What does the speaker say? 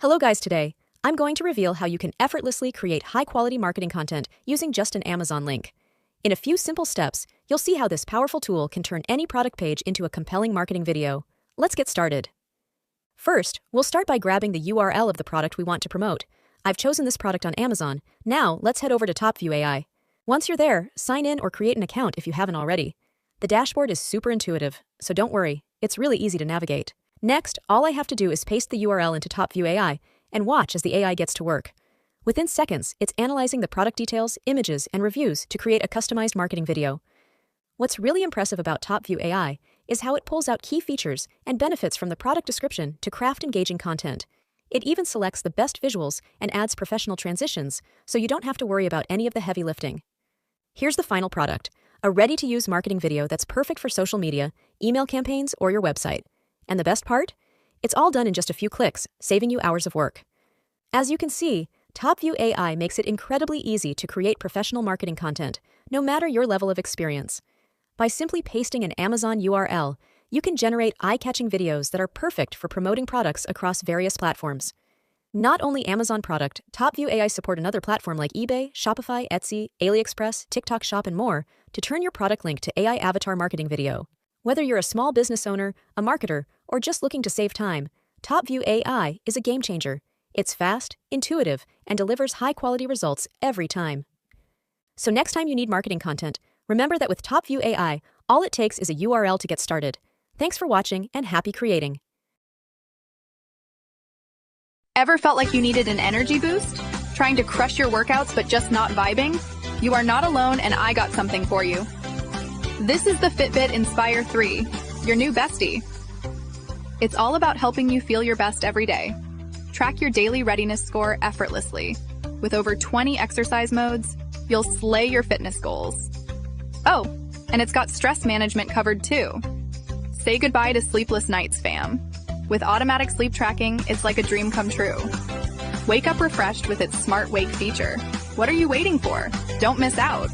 Hello guys, today I'm going to reveal how you can effortlessly create high-quality marketing content using just an Amazon link. In a few simple steps, you'll see how this powerful tool can turn any product page into a compelling marketing video. Let's get started. First, we'll start by grabbing the URL of the product we want to promote. I've chosen this product on Amazon. Now, let's head over to TopView AI. Once you're there, sign in or create an account if you haven't already. The dashboard is super intuitive, so don't worry, it's really easy to navigate. Next, all I have to do is paste the URL into TopView AI and watch as the AI gets to work. Within seconds, it's analyzing the product details, images, and reviews to create a customized marketing video. What's really impressive about TopView AI is how it pulls out key features and benefits from the product description to craft engaging content. It even selects the best visuals and adds professional transitions, so you don't have to worry about any of the heavy lifting. Here's the final product, a ready-to-use marketing video that's perfect for social media, email campaigns, or your website. And the best part? It's all done in just a few clicks, saving you hours of work. As you can see, TopView AI makes it incredibly easy to create professional marketing content, no matter your level of experience. By simply pasting an Amazon URL, you can generate eye-catching videos that are perfect for promoting products across various platforms. Not only Amazon product, TopView AI support another platform like eBay, Shopify, Etsy, AliExpress, TikTok Shop, and more to turn your product link to AI avatar marketing video. Whether you're a small business owner, a marketer, or just looking to save time, TopView AI is a game changer. It's fast, intuitive, and delivers high-quality results every time. So next time you need marketing content, remember that with TopView AI, all it takes is a URL to get started. Thanks for watching and happy creating. Ever felt like you needed an energy boost? Trying to crush your workouts but just not vibing? You are not alone, and I got something for you. This is the Fitbit Inspire 3, your new bestie. It's all about helping you feel your best every day. Track your daily readiness score effortlessly. With over 20 exercise modes, you'll slay your fitness goals. Oh, and it's got stress management covered too. Say goodbye to sleepless nights, fam. With automatic sleep tracking, it's like a dream come true. Wake up refreshed with its Smart Wake feature. What are you waiting for? Don't miss out.